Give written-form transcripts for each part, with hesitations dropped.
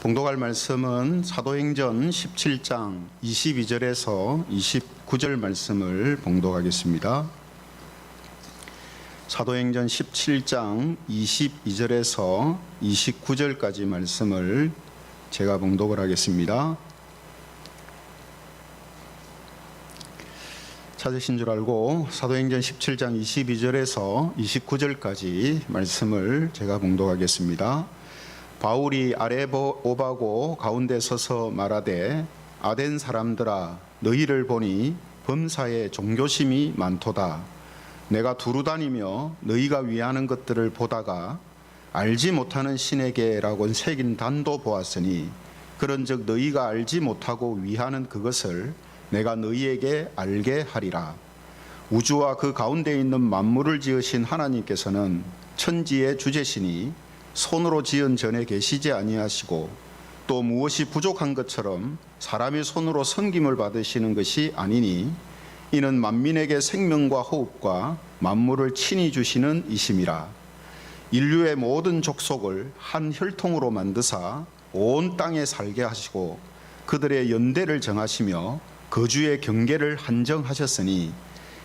봉독할 말씀은 사도행전 17장 22절에서 29절 말씀을 봉독하겠습니다. 사도행전 17장 22절에서 29절까지 말씀을 제가 봉독을 하겠습니다. 찾으신 줄 알고 사도행전 17장 22절에서 29절까지 말씀을 제가 봉독하겠습니다. 바울이 아레오바고 가운데 서서 말하되 아덴 사람들아 너희를 보니 범사에 종교심이 많도다. 내가 두루 다니며 너희가 위하는 것들을 보다가 알지 못하는 신에게라고 새긴 단도 보았으니 그런즉 너희가 알지 못하고 위하는 그것을 내가 너희에게 알게 하리라. 우주와 그 가운데 있는 만물을 지으신 하나님께서는 천지의 주제시니 손으로 지은 전에 계시지 아니하시고 또 무엇이 부족한 것처럼 사람의 손으로 섬김을 받으시는 것이 아니니 이는 만민에게 생명과 호흡과 만물을 친히 주시는 이심이라. 인류의 모든 족속을 한 혈통으로 만드사 온 땅에 살게 하시고 그들의 연대를 정하시며 거주의 경계를 한정하셨으니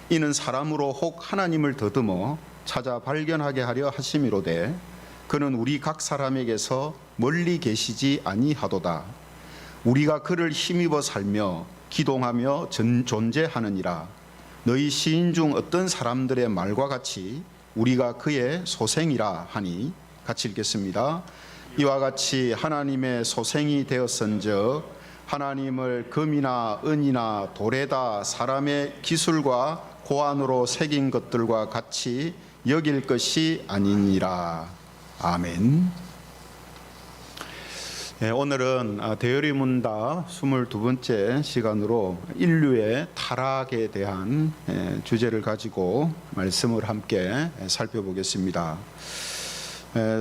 이는 사람으로 혹 하나님을 더듬어 찾아 발견하게 하려 하심이로되 그는 우리 각 사람에게서 멀리 계시지 아니하도다. 우리가 그를 힘입어 살며 기동하며 존재하느니라. 너희 시인 중 어떤 사람들의 말과 같이 우리가 그의 소생이라 하니, 같이 읽겠습니다. 이와 같이 하나님의 소생이 되었은즉 하나님을 금이나 은이나 돌에다 사람의 기술과 고안으로 새긴 것들과 같이 여길 것이 아니니라. 아멘. 오늘은 대열의문답 22번째 시간으로 인류의 타락에 대한 주제를 가지고 말씀을 함께 살펴보겠습니다.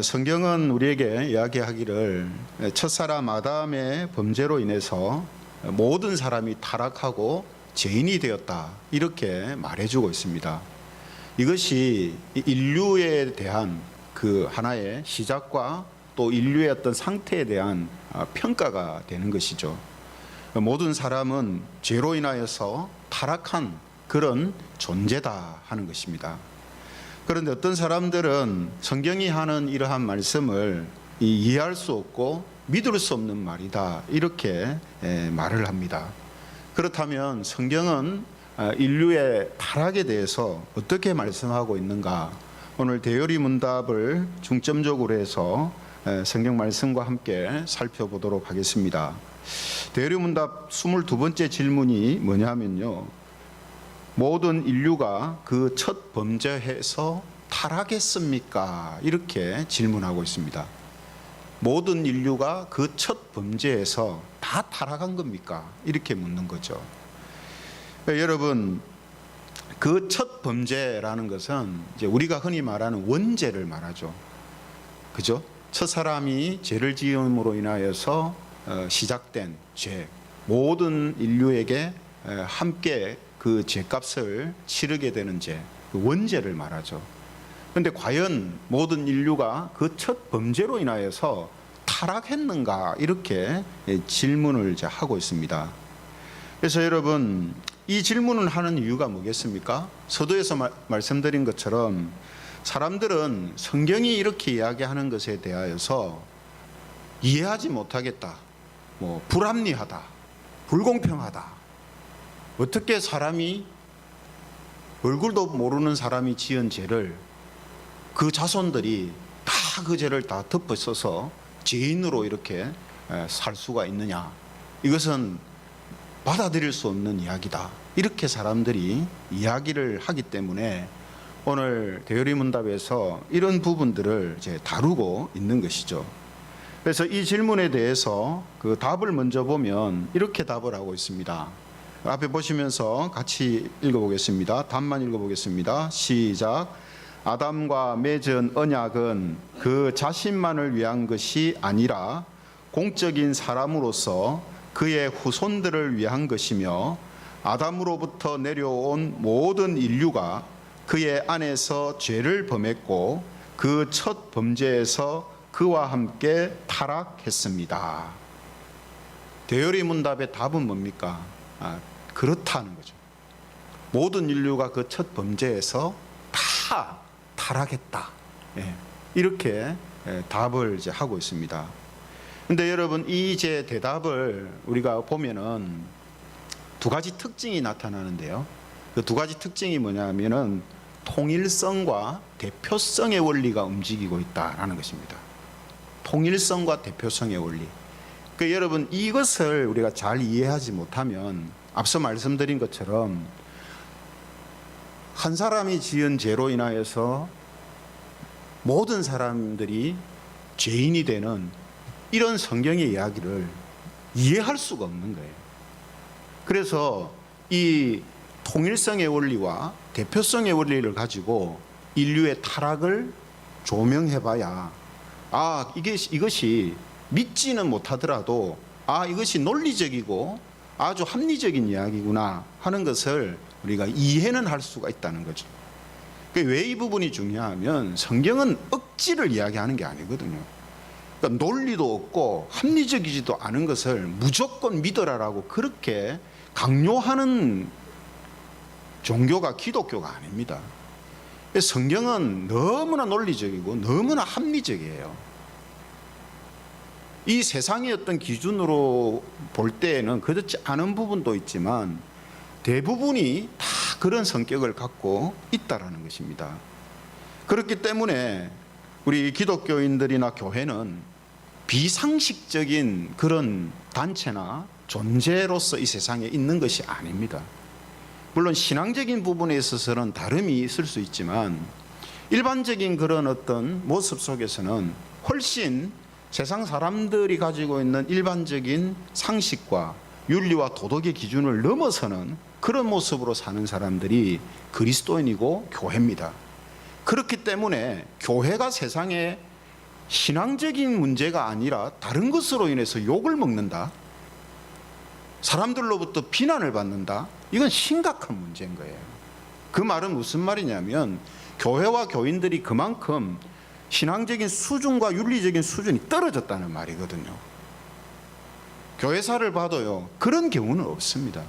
성경은 우리에게 이야기하기를 첫사람 아담의 범죄로 인해서 모든 사람이 타락하고 죄인이 되었다, 이렇게 말해주고 있습니다. 이것이 인류에 대한 그 하나의 시작과 또 인류의 어떤 상태에 대한 평가가 되는 것이죠. 모든 사람은 죄로 인하여서 타락한 그런 존재다 하는 것입니다. 그런데 어떤 사람들은 성경이 하는 이러한 말씀을 이해할 수 없고 믿을 수 없는 말이다, 이렇게 말을 합니다. 그렇다면 성경은 인류의 타락에 대해서 어떻게 말씀하고 있는가? 오늘 대열의문답을 중점적으로 해서 성경 말씀과 함께 살펴보도록 하겠습니다. 대열의문답 22번째 질문이 뭐냐면요, 모든 인류가 그 첫 범죄에서 타락했습니까? 이렇게 질문하고 있습니다. 모든 인류가 그 첫 범죄에서 다 타락한 겁니까? 이렇게 묻는 거죠. 여러분, 그 첫 범죄라는 것은 이제 우리가 흔히 말하는 원죄를 말하죠. 그죠? 첫 사람이 죄를 지음으로 인하여서 시작된 죄, 모든 인류에게 함께 그 죄값을 치르게 되는 죄, 그 원죄를 말하죠. 그런데 과연 모든 인류가 그 첫 범죄로 인하여서 타락했는가? 이렇게 질문을 이제 하고 있습니다. 그래서 여러분, 이 질문을 하는 이유가 뭐겠습니까? 서두에서 말씀드린 것처럼 사람들은 성경이 이렇게 이야기하는 것에 대하여서 이해하지 못하겠다, 불합리하다, 불공평하다, 어떻게 사람이, 얼굴도 모르는 사람이 지은 죄를 그 자손들이 다 그 죄를 다 덮어써서 죄인으로 이렇게 살 수가 있느냐, 이것은 받아들일 수 없는 이야기다, 이렇게 사람들이 이야기를 하기 때문에 오늘 대열의문답에서 이런 부분들을 이제 다루고 있는 것이죠. 그래서 이 질문에 대해서 그 답을 먼저 보면 이렇게 답을 하고 있습니다. 앞에 보시면서 같이 읽어보겠습니다. 답만 읽어보겠습니다. 시작. 아담과 맺은 언약은 그 자신만을 위한 것이 아니라 공적인 사람으로서 그의 후손들을 위한 것이며 아담으로부터 내려온 모든 인류가 그의 안에서 죄를 범했고 그 첫 범죄에서 그와 함께 타락했습니다. 대열의문답의 답은 뭡니까? 그렇다는 거죠. 모든 인류가 그 첫 범죄에서 다 타락했다. 이렇게 답을 이제 하고 있습니다. 근데 여러분, 이 이제 대답을 우리가 보면은 두 가지 특징이 나타나는데요. 그 두 가지 특징이 뭐냐면은 통일성과 대표성의 원리가 움직이고 있다라는 것입니다. 통일성과 대표성의 원리. 그 여러분, 이것을 우리가 잘 이해하지 못하면 앞서 말씀드린 것처럼 한 사람이 지은 죄로 인하여서 모든 사람들이 죄인이 되는 이런 성경의 이야기를 이해할 수가 없는 거예요. 그래서 이 통일성의 원리와 대표성의 원리를 가지고 인류의 타락을 조명해봐야 이것이 믿지는 못하더라도 이것이 논리적이고 아주 합리적인 이야기구나 하는 것을 우리가 이해는 할 수가 있다는 거죠. 왜 이 부분이 중요하면 성경은 억지를 이야기하는 게 아니거든요. 그러니까 논리도 없고 합리적이지도 않은 것을 무조건 믿어라라고 그렇게 강요하는 종교가 기독교가 아닙니다. 성경은 너무나 논리적이고 너무나 합리적이에요. 이 세상의 어떤 기준으로 볼 때에는 그렇지 않은 부분도 있지만 대부분이 다 그런 성격을 갖고 있다라는 것입니다. 그렇기 때문에 우리 기독교인들이나 교회는 비상식적인 그런 단체나 존재로서 이 세상에 있는 것이 아닙니다. 물론 신앙적인 부분에 있어서는 다름이 있을 수 있지만 일반적인 그런 어떤 모습 속에서는 훨씬 세상 사람들이 가지고 있는 일반적인 상식과 윤리와 도덕의 기준을 넘어서는 그런 모습으로 사는 사람들이 그리스도인이고 교회입니다. 그렇기 때문에 교회가 세상에 신앙적인 문제가 아니라 다른 것으로 인해서 욕을 먹는다, 사람들로부터 비난을 받는다, 이건 심각한 문제인 거예요. 그 말은 무슨 말이냐면 교회와 교인들이 그만큼 신앙적인 수준과 윤리적인 수준이 떨어졌다는 말이거든요. 교회사를 봐도요, 그런 경우는 없습니다.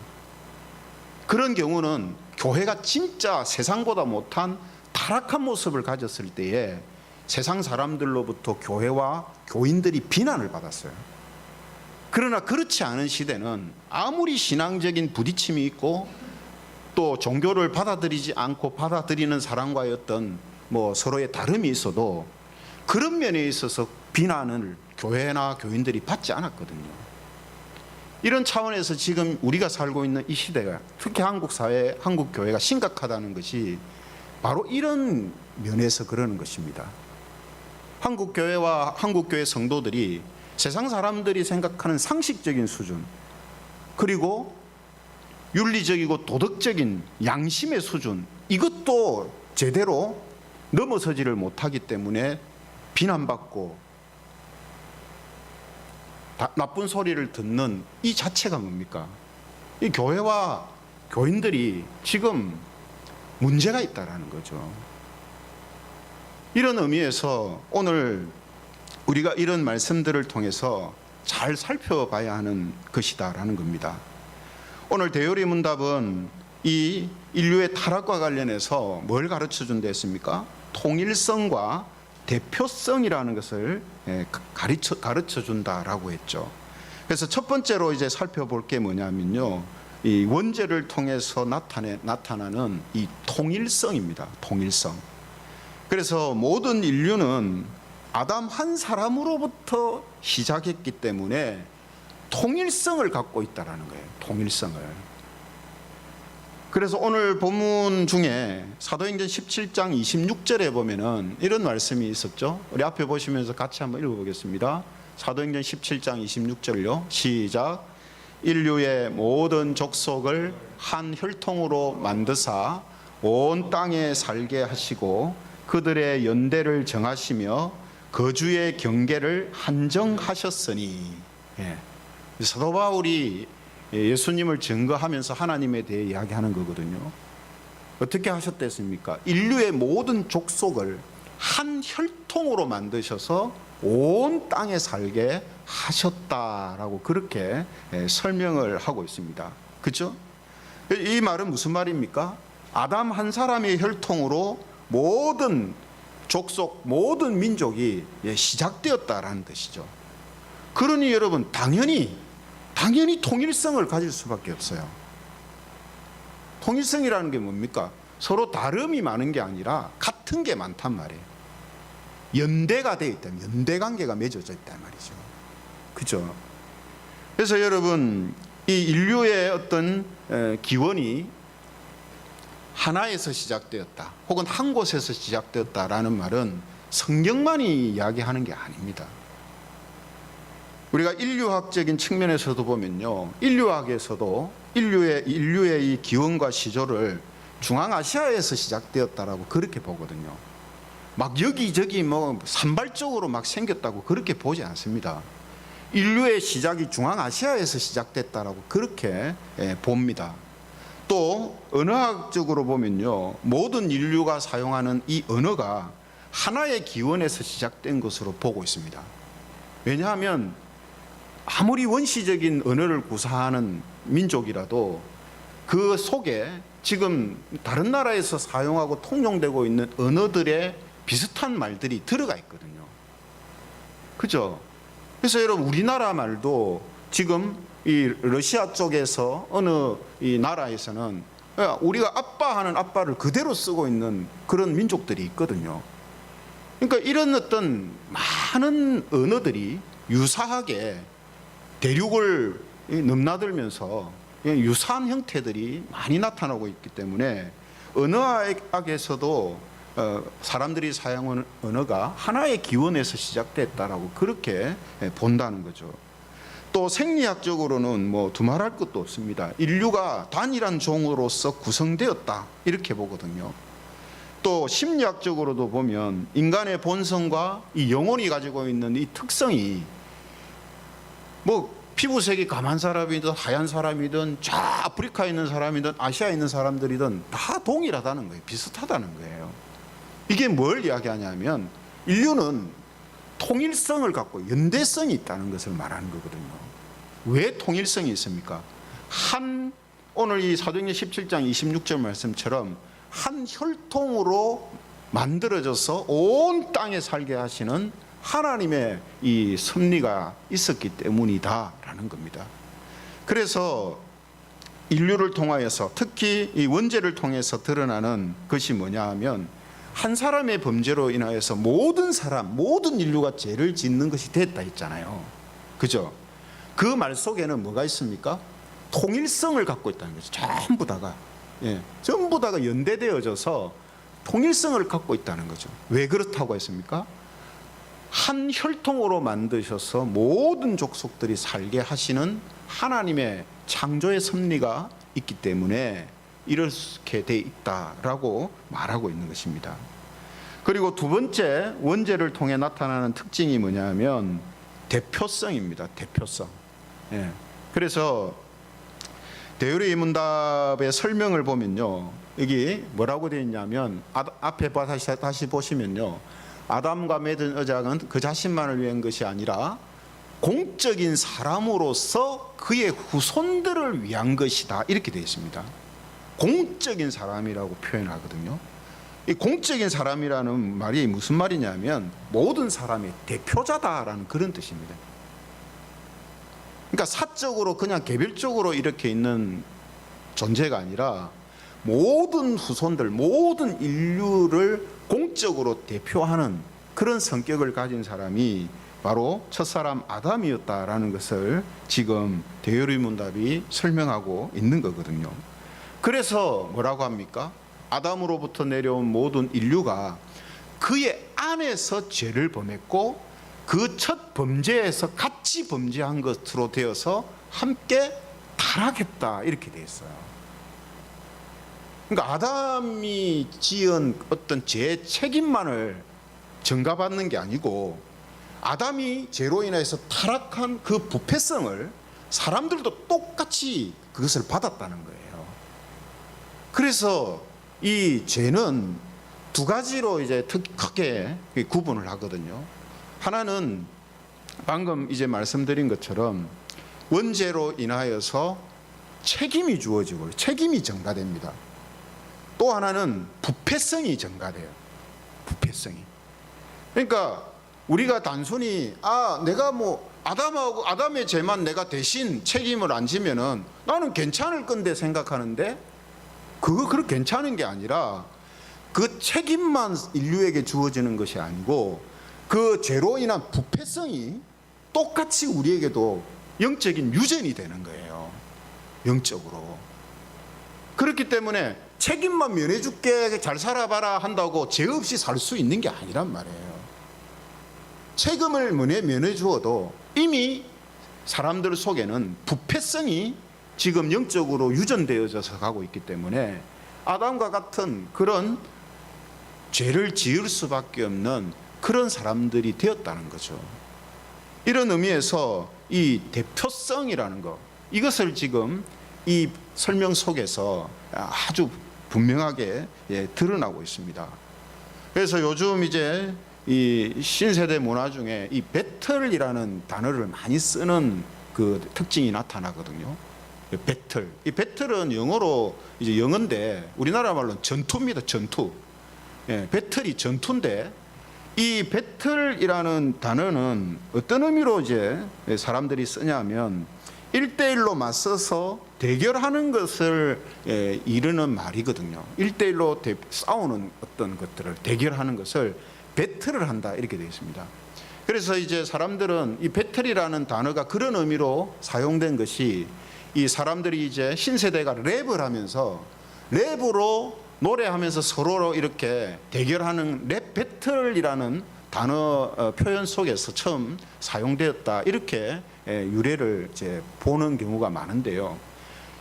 그런 경우는 교회가 진짜 세상보다 못한 타락한 모습을 가졌을 때에 세상 사람들로부터 교회와 교인들이 비난을 받았어요. 그러나 그렇지 않은 시대는 아무리 신앙적인 부딪힘이 있고 또 종교를 받아들이지 않고 받아들이는 사람과의 어떤 서로의 다름이 있어도 그런 면에 있어서 비난을 교회나 교인들이 받지 않았거든요. 이런 차원에서 지금 우리가 살고 있는 이 시대가, 특히 한국 사회, 한국 교회가 심각하다는 것이 바로 이런 면에서 그러는 것입니다. 한국 교회와 한국 교회 성도들이 세상 사람들이 생각하는 상식적인 수준, 그리고 윤리적이고 도덕적인 양심의 수준, 이것도 제대로 넘어서지를 못하기 때문에 비난받고 나쁜 소리를 듣는 이 자체가 뭡니까? 이 교회와 교인들이 지금 문제가 있다라는 거죠. 이런 의미에서 오늘 우리가 이런 말씀들을 통해서 잘 살펴봐야 하는 것이다라는 겁니다. 오늘 대열의 문답은 이 인류의 타락과 관련해서 뭘 가르쳐 준다 했습니까? 통일성과 대표성이라는 것을 가르쳐 준다라고 했죠. 그래서 첫 번째로 이제 살펴볼 게 뭐냐면요, 이 원죄를 통해서 나타나는 이 통일성입니다. 통일성. 그래서 모든 인류는 아담 한 사람으로부터 시작했기 때문에 통일성을 갖고 있다라는 거예요. 통일성을. 그래서 오늘 본문 중에 사도행전 17장 26절에 보면은 이런 말씀이 있었죠. 우리 앞에 보시면서 같이 한번 읽어보겠습니다. 사도행전 17장 26절요. 시작. 인류의 모든 족속을 한 혈통으로 만드사 온 땅에 살게 하시고 그들의 연대를 정하시며 거주의 경계를 한정하셨으니. 사도 바울이 예수님을 증거하면서 하나님에 대해 이야기하는 거거든요. 어떻게 하셨댔습니까? 인류의 모든 족속을 한 혈통으로 만드셔서 온 땅에 살게 하셨다라고 그렇게 설명을 하고 있습니다. 그렇죠? 이 말은 무슨 말입니까? 아담 한 사람의 혈통으로 모든 족속, 모든 민족이 시작되었다라는 뜻이죠. 그러니 여러분 당연히 통일성을 가질 수밖에 없어요. 통일성이라는 게 뭡니까? 서로 다름이 많은 게 아니라 같은 게 많단 말이에요. 연대가 되어 있다, 연대 관계가 맺어져 있단 말이죠. 그죠? 그래서 여러분 이 인류의 어떤 기원이 하나에서 시작되었다, 혹은 한 곳에서 시작되었다라는 말은 성경만이 이야기하는 게 아닙니다. 우리가 인류학적인 측면에서도 보면요, 인류학에서도 인류의 이 기원과 시조를 중앙아시아에서 시작되었다라고 그렇게 보거든요. 막 여기저기 뭐 산발적으로 막 생겼다고 그렇게 보지 않습니다. 인류의 시작이 중앙아시아에서 시작됐다라고 그렇게 봅니다. 또 언어학적으로 보면요, 모든 인류가 사용하는 이 언어가 하나의 기원에서 시작된 것으로 보고 있습니다. 왜냐하면 아무리 원시적인 언어를 구사하는 민족이라도 그 속에 지금 다른 나라에서 사용하고 통용되고 있는 언어들의 비슷한 말들이 들어가 있거든요. 그죠? 그래서 여러분 우리나라 말도 지금 이 러시아 쪽에서 어느 이 나라에서는 우리가 아빠 하는 아빠를 그대로 쓰고 있는 그런 민족들이 있거든요. 그러니까 이런 어떤 많은 언어들이 유사하게 대륙을 넘나들면서 유사한 형태들이 많이 나타나고 있기 때문에 언어학에서도 사람들이 사용하는 언어가 하나의 기원에서 시작됐다라고 그렇게 본다는 거죠. 또 생리학적으로는 뭐 두말할 것도 없습니다. 인류가 단일한 종으로서 구성되었다 이렇게 보거든요. 또 심리학적으로도 보면 인간의 본성과 이 영혼이 가지고 있는 이 특성이 뭐 피부색이 까만 사람이든 하얀 사람이든 저 아프리카에 있는 사람이든 아시아에 있는 사람들이든 다 동일하다는 거예요. 비슷하다는 거예요. 이게 뭘 이야기하냐면 인류는 통일성을 갖고 연대성이 있다는 것을 말하는 거거든요. 왜 통일성이 있습니까? 오늘 이 사도행전 17장 26절 말씀처럼 한 혈통으로 만들어져서 온 땅에 살게 하시는 하나님의 이 섭리가 있었기 때문이다라는 겁니다. 그래서 인류를 통하여서 특히 이 원죄를 통해서 드러나는 것이 뭐냐 하면 한 사람의 범죄로 인하여서 모든 인류가 죄를 짓는 것이 됐다 했잖아요. 그죠? 그 말 속에는 뭐가 있습니까? 통일성을 갖고 있다는 거죠. 전부 다가 연대되어져서 통일성을 갖고 있다는 거죠. 왜 그렇다고 했습니까? 한 혈통으로 만드셔서 모든 족속들이 살게 하시는 하나님의 창조의 섭리가 있기 때문에 이렇게 돼 있다라고 말하고 있는 것입니다. 그리고 두 번째 원죄를 통해 나타나는 특징이 뭐냐면 대표성입니다. 대표성. 그래서 대요리 문답의 설명을 보면요, 여기 뭐라고 되어 있냐면 앞에 다시 보시면요, 아담과 맺은 언약은 그 자신만을 위한 것이 아니라 공적인 사람으로서 그의 후손들을 위한 것이다 이렇게 되어 있습니다. 공적인 사람이라고 표현하거든요. 이 공적인 사람이라는 말이 무슨 말이냐면 모든 사람의 대표자다라는 그런 뜻입니다. 그러니까 사적으로 그냥 개별적으로 이렇게 있는 존재가 아니라 모든 후손들, 모든 인류를 공적으로 대표하는 그런 성격을 가진 사람이 바로 첫사람 아담이었다라는 것을 지금 대요리 문답이 설명하고 있는 거거든요. 그래서 뭐라고 합니까? 아담으로부터 내려온 모든 인류가 그의 안에서 죄를 범했고 그 첫 범죄에서 같이 범죄한 것으로 되어서 함께 타락했다 이렇게 되어 있어요. 그러니까 아담이 지은 어떤 죄의 책임만을 전가받는 게 아니고 아담이 죄로 인해서 타락한 그 부패성을 사람들도 똑같이 그것을 받았다는 거예요. 그래서 이 죄는 두 가지로 이제 크게 구분을 하거든요. 하나는 방금 이제 말씀드린 것처럼 원죄로 인하여서 책임이 주어지고 책임이 전가됩니다. 또 하나는 부패성이 전가돼요. 부패성이. 그러니까 우리가 단순히 내가 뭐 아담의 죄만 내가 대신 책임을 안 지면은 나는 괜찮을 건데 생각하는데, 그거 그렇게 괜찮은 게 아니라 그 책임만 인류에게 주어지는 것이 아니고 그 죄로 인한 부패성이 똑같이 우리에게도 영적인 유전이 되는 거예요. 영적으로. 그렇기 때문에 책임만 면해줄게 잘 살아봐라 한다고 죄 없이 살 수 있는 게 아니란 말이에요. 책임을 면해주어도 이미 사람들 속에는 부패성이 지금 영적으로 유전되어져서 가고 있기 때문에 아담과 같은 그런 죄를 지을 수밖에 없는 그런 사람들이 되었다는 거죠. 이런 의미에서 이 대표성이라는 것, 이것을 지금 이 설명 속에서 아주 분명하게 드러나고 있습니다. 그래서 요즘 이제 이 신세대 문화 중에 이 배틀이라는 단어를 많이 쓰는 그 특징이 나타나거든요. 배틀. 이 배틀은 영어로 이제 영어인데 우리나라 말로는 전투입니다. 전투. 배틀이 전투인데, 이 배틀이라는 단어는 어떤 의미로 이제 사람들이 쓰냐면 1대1로 맞서서 대결하는 것을 이르는 말이거든요. 1대1로 싸우는 어떤 것들을 대결하는 것을 배틀을 한다, 이렇게 되어 있습니다. 그래서 이제 사람들은 이 배틀이라는 단어가 그런 의미로 사용된 것이, 이 사람들이 이제 신세대가 랩을 하면서 랩으로 노래하면서 서로 이렇게 대결하는 랩 배틀이라는 단어 표현 속에서 처음 사용되었다, 이렇게 유래를 이제 보는 경우가 많은데요.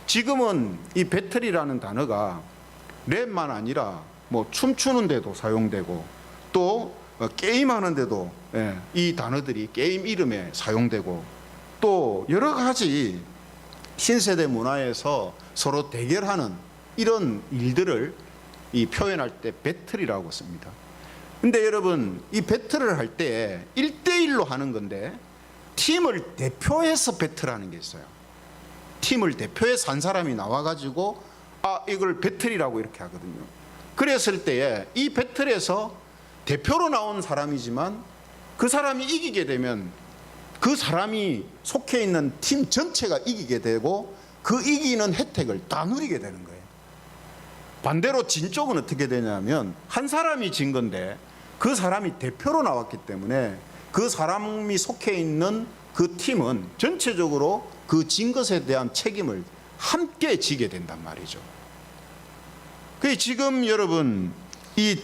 지금은 이 배틀이라는 단어가 랩만 아니라 뭐 춤추는 데도 사용되고 또 게임하는 데도 이 단어들이 게임 이름에 사용되고, 또 여러 가지 신세대 문화에서 서로 대결하는 이런 일들을 이 표현할 때 배틀이라고 씁니다. 근데 여러분, 이 배틀을 할 때 1대1로 하는 건데 팀을 대표해서 배틀하는 게 있어요. 팀을 대표해서 한 사람이 나와가지고 이걸 배틀이라고 이렇게 하거든요. 그랬을 때에 이 배틀에서 대표로 나온 사람이지만 그 사람이 이기게 되면 그 사람이 속해 있는 팀 전체가 이기게 되고 그 이기는 혜택을 다 누리게 되는 거예요. 반대로 진 쪽은 어떻게 되냐면 한 사람이 진 건데 그 사람이 대표로 나왔기 때문에 그 사람이 속해 있는 그 팀은 전체적으로 그 진 것에 대한 책임을 함께 지게 된단 말이죠. 그 지금 여러분, 이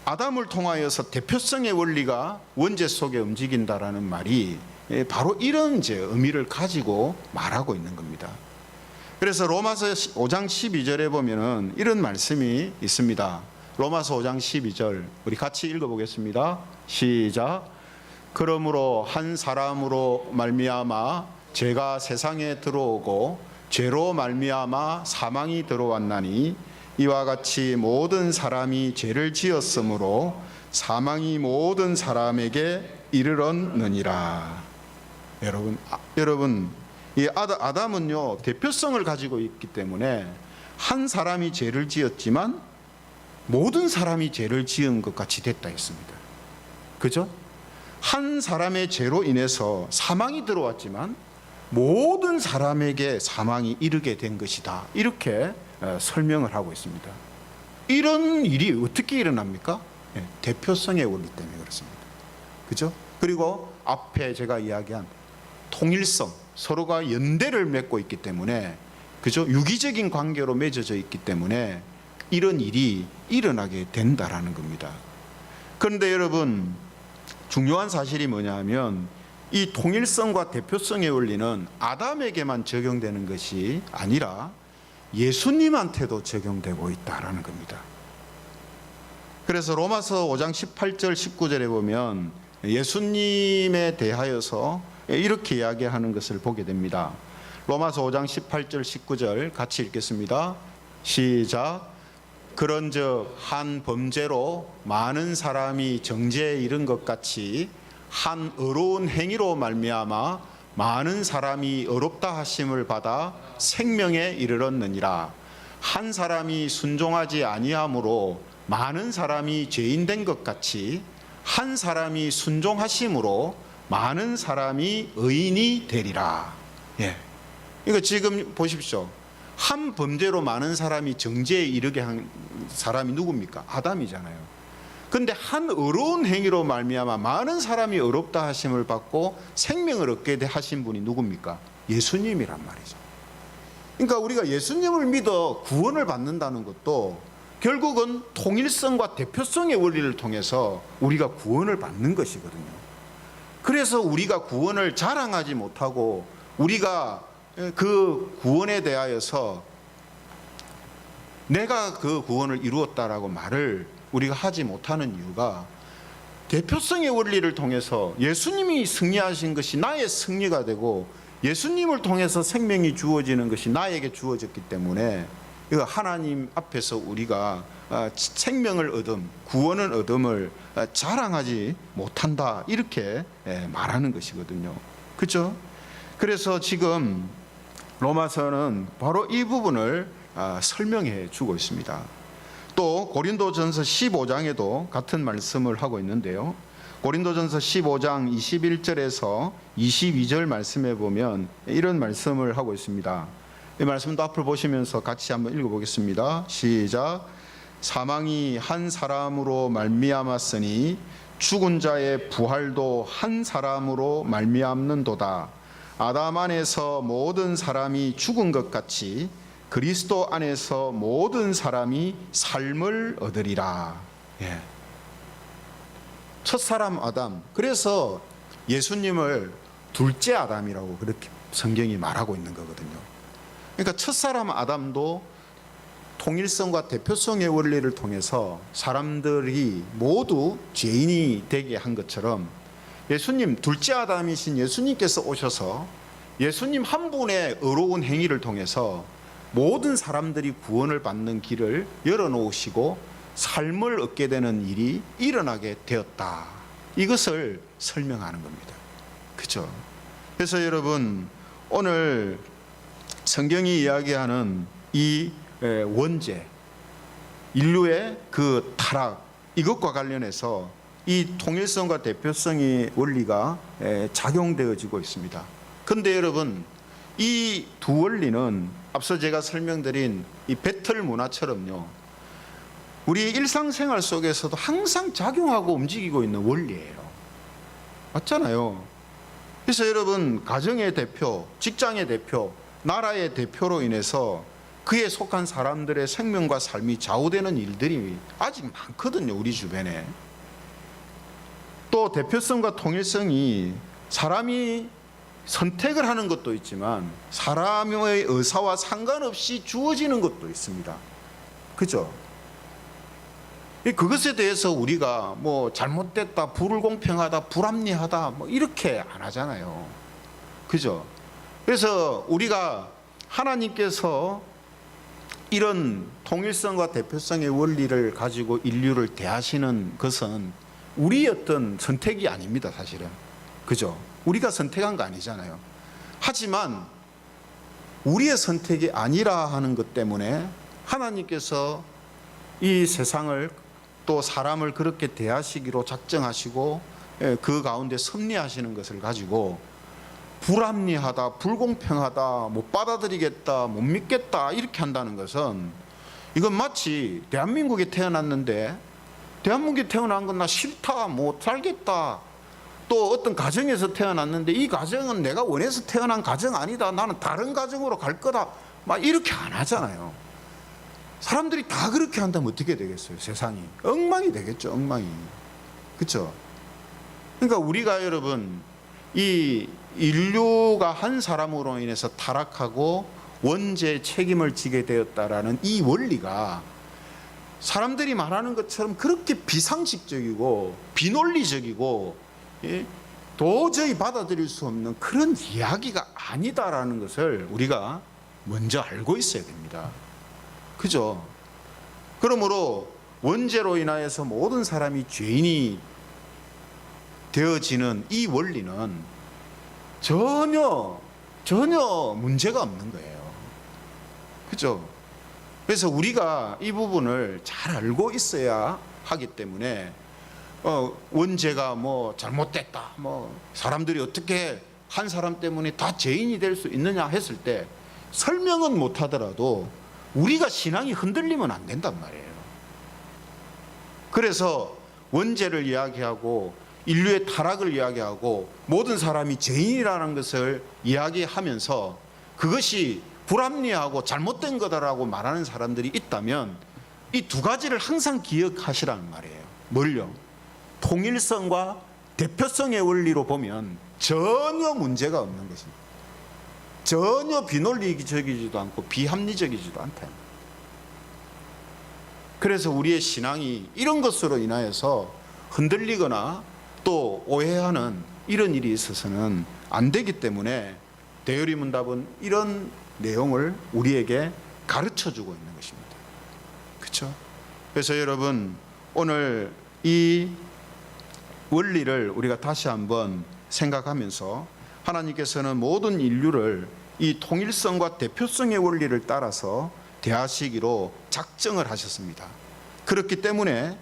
아담을 통하여서 대표성의 원리가 원죄 속에 움직인다라는 말이 바로 이런 이제 의미를 가지고 말하고 있는 겁니다. 그래서 로마서 5장 12절에 보면은 이런 말씀이 있습니다. 로마서 5장 12절 우리 같이 읽어보겠습니다. 시작. 그러므로 한 사람으로 말미암아 죄가 세상에 들어오고 죄로 말미암아 사망이 들어왔나니 이와 같이 모든 사람이 죄를 지었으므로 사망이 모든 사람에게 이르렀느니라. 여러분 이 아담은요 대표성을 가지고 있기 때문에 한 사람이 죄를 지었지만 모든 사람이 죄를 지은 것 같이 됐다 했습니다. 그죠? 한 사람의 죄로 인해서 사망이 들어왔지만 모든 사람에게 사망이 이르게 된 것이다, 이렇게 설명을 하고 있습니다. 이런 일이 어떻게 일어납니까? 대표성의 원리 때문에 그렇습니다. 그죠? 그리고 앞에 제가 이야기한 통일성, 서로가 연대를 맺고 있기 때문에, 그죠? 유기적인 관계로 맺어져 있기 때문에 이런 일이 일어나게 된다라는 겁니다. 그런데 여러분, 중요한 사실이 뭐냐 하면 이 통일성과 대표성의 원리는 아담에게만 적용되는 것이 아니라 예수님한테도 적용되고 있다라는 겁니다. 그래서 로마서 5장 18절 19절에 보면 예수님에 대하여서 이렇게 이야기하는 것을 보게 됩니다. 로마서 5장 18절 19절 같이 읽겠습니다. 시작. 그런즉 한 범죄로 많은 사람이 정죄에 이른 것 같이 한 의로운 행위로 말미암아 많은 사람이 의롭다 하심을 받아 생명에 이르렀느니라. 한 사람이 순종하지 아니함으로 많은 사람이 죄인 된 것 같이 한 사람이 순종하심으로 많은 사람이 의인이 되리라. 예. 이거 지금 보십시오. 한 범죄로 많은 사람이 정죄에 이르게 한 사람이 누굽니까? 아담이잖아요. 근데 한 의로운 행위로 말미암아 많은 사람이 의롭다 하심을 받고 생명을 얻게 하신 분이 누굽니까? 예수님이란 말이죠. 그러니까 우리가 예수님을 믿어 구원을 받는다는 것도 결국은 통일성과 대표성의 원리를 통해서 우리가 구원을 받는 것이거든요. 그래서 우리가 구원을 자랑하지 못하고 우리가 그 구원에 대하여서 내가 그 구원을 이루었다라고 말을 우리가 하지 못하는 이유가 대표성의 원리를 통해서 예수님이 승리하신 것이 나의 승리가 되고 예수님을 통해서 생명이 주어지는 것이 나에게 주어졌기 때문에 이거 하나님 앞에서 우리가 생명을 얻음, 구원을 얻음을 자랑하지 못한다 이렇게 말하는 것이거든요. 그렇죠? 그래서 지금 로마서는 바로 이 부분을 설명해 주고 있습니다. 또 고린도전서 15장에도 같은 말씀을 하고 있는데요. 고린도전서 15장 21절에서 22절 말씀에 보면 이런 말씀을 하고 있습니다. 이 말씀도 앞을 보시면서 같이 한번 읽어보겠습니다. 시작. 사망이 한 사람으로 말미암았으니 죽은 자의 부활도 한 사람으로 말미암는도다. 아담 안에서 모든 사람이 죽은 것 같이 그리스도 안에서 모든 사람이 삶을 얻으리라. 예. 첫사람 아담. 그래서 예수님을 둘째 아담이라고 그렇게 성경이 말하고 있는 거거든요. 그러니까 첫사람 아담도 통일성과 대표성의 원리를 통해서 사람들이 모두 죄인이 되게 한 것처럼 예수님 둘째 아담이신 예수님께서 오셔서 예수님 한 분의 의로운 행위를 통해서 모든 사람들이 구원을 받는 길을 열어놓으시고 삶을 얻게 되는 일이 일어나게 되었다. 이것을 설명하는 겁니다. 그렇죠? 그래서 여러분 오늘 성경이 이야기하는 이 원죄, 인류의 그 타락 이것과 관련해서 이 통일성과 대표성의 원리가 작용되어지고 있습니다. 그런데 여러분 이 두 원리는 앞서 제가 설명드린 이 배틀 문화처럼요, 우리 일상생활 속에서도 항상 작용하고 움직이고 있는 원리예요. 맞잖아요. 그래서 여러분 가정의 대표, 직장의 대표, 나라의 대표로 인해서 그에 속한 사람들의 생명과 삶이 좌우되는 일들이 아직 많거든요. 우리 주변에. 또 대표성과 통일성이 사람이 선택을 하는 것도 있지만 사람의 의사와 상관없이 주어지는 것도 있습니다. 그죠? 그것에 대해서 우리가 뭐 잘못됐다, 불공평하다, 불합리하다 뭐 이렇게 안 하잖아요. 그죠? 그래서 우리가 하나님께서 이런 통일성과 대표성의 원리를 가지고 인류를 대하시는 것은 우리의 어떤 선택이 아닙니다, 사실은. 그죠? 우리가 선택한 거 아니잖아요. 하지만 우리의 선택이 아니라 하는 것 때문에 하나님께서 이 세상을 또 사람을 그렇게 대하시기로 작정하시고 그 가운데 섭리하시는 것을 가지고 불합리하다, 불공평하다, 못 받아들이겠다, 못 믿겠다 이렇게 한다는 것은 이건 마치 대한민국에 태어났는데 대한민국에 태어난 건 나 싫다, 못 살겠다, 또 어떤 가정에서 태어났는데 이 가정은 내가 원해서 태어난 가정 아니다, 나는 다른 가정으로 갈 거다 막 이렇게 안 하잖아요. 사람들이 다 그렇게 한다면 어떻게 되겠어요? 세상이 엉망이 되겠죠. 엉망이. 그렇죠? 그러니까 우리가 여러분 이 인류가 한 사람으로 인해서 타락하고 원죄 책임을 지게 되었다라는 이 원리가 사람들이 말하는 것처럼 그렇게 비상식적이고 비논리적이고 도저히 받아들일 수 없는 그런 이야기가 아니다라는 것을 우리가 먼저 알고 있어야 됩니다. 그죠? 그러므로 원죄로 인하여서 모든 사람이 죄인이 되어지는 이 원리는 전혀 문제가 없는 거예요. 그죠? 그래서 우리가 이 부분을 잘 알고 있어야 하기 때문에 원죄가 뭐 잘못됐다, 뭐 사람들이 어떻게 한 사람 때문에 다 죄인이 될 수 있느냐 했을 때 설명은 못 하더라도 우리가 신앙이 흔들리면 안 된단 말이에요. 그래서 원죄를 이야기하고 인류의 타락을 이야기하고 모든 사람이 죄인이라는 것을 이야기하면서 그것이 불합리하고 잘못된 거다라고 말하는 사람들이 있다면 이 두 가지를 항상 기억하시라는 말이에요. 뭘요? 통일성과 대표성의 원리로 보면 전혀 문제가 없는 것입니다. 전혀 비논리적이지도 않고 비합리적이지도 않다. 그래서 우리의 신앙이 이런 것으로 인하여서 흔들리거나 또 오해하는 이런 일이 있어서는 안 되기 때문에 대열이 문답은 이런 내용을 우리에게 가르쳐주고 있는 것입니다. 그렇죠? 그래서 여러분, 오늘 이 원리를 우리가 다시 한번 생각하면서 하나님께서는 모든 인류를 이 통일성과 대표성의 원리를 따라서 대하시기로 작정을 하셨습니다. 그렇기 때문에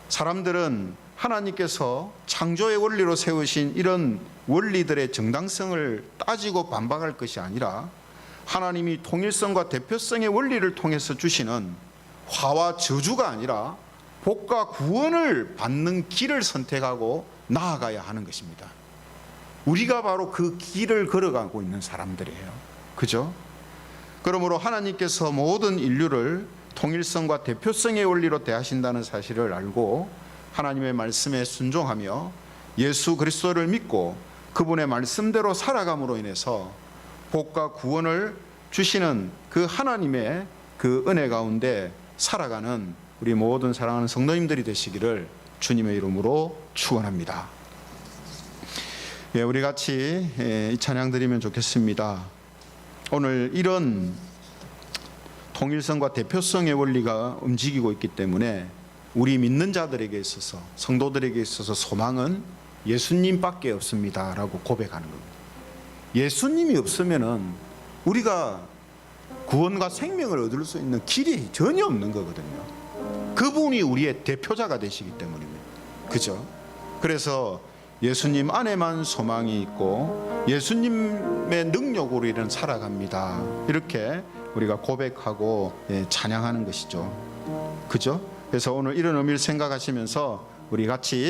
사람들은 하나님께서 창조의 원리로 세우신 이런 원리들의 정당성을 따지고 반박할 것이 아니라 하나님이 통일성과 대표성의 원리를 통해서 주시는 화와 저주가 아니라 복과 구원을 받는 길을 선택하고 나아가야 하는 것입니다. 우리가 바로 그 길을 걸어가고 있는 사람들이에요. 그죠? 그러므로 하나님께서 모든 인류를 통일성과 대표성의 원리로 대하신다는 사실을 알고 하나님의 말씀에 순종하며 예수 그리스도를 믿고 그분의 말씀대로 살아감으로 인해서 복과 구원을 주시는 그 하나님의 그 은혜 가운데 살아가는 우리 모든 사랑하는 성도님들이 되시기를 주님의 이름으로 축원합니다. 우리 같이 이 찬양 드리면 좋겠습니다. 오늘 이런 통일성과 대표성의 원리가 움직이고 있기 때문에 우리 믿는 자들에게 있어서, 성도들에게 있어서 소망은 예수님밖에 없습니다라고 고백하는 겁니다. 예수님이 없으면은 우리가 구원과 생명을 얻을 수 있는 길이 전혀 없는 거거든요. 그분이 우리의 대표자가 되시기 때문입니다. 그죠? 그래서 예수님 안에만 소망이 있고 예수님의 능력으로 우리는 살아갑니다. 이렇게 우리가 고백하고 찬양하는 것이죠. 그죠? 그래서 오늘 이런 의미를 생각하시면서 우리 같이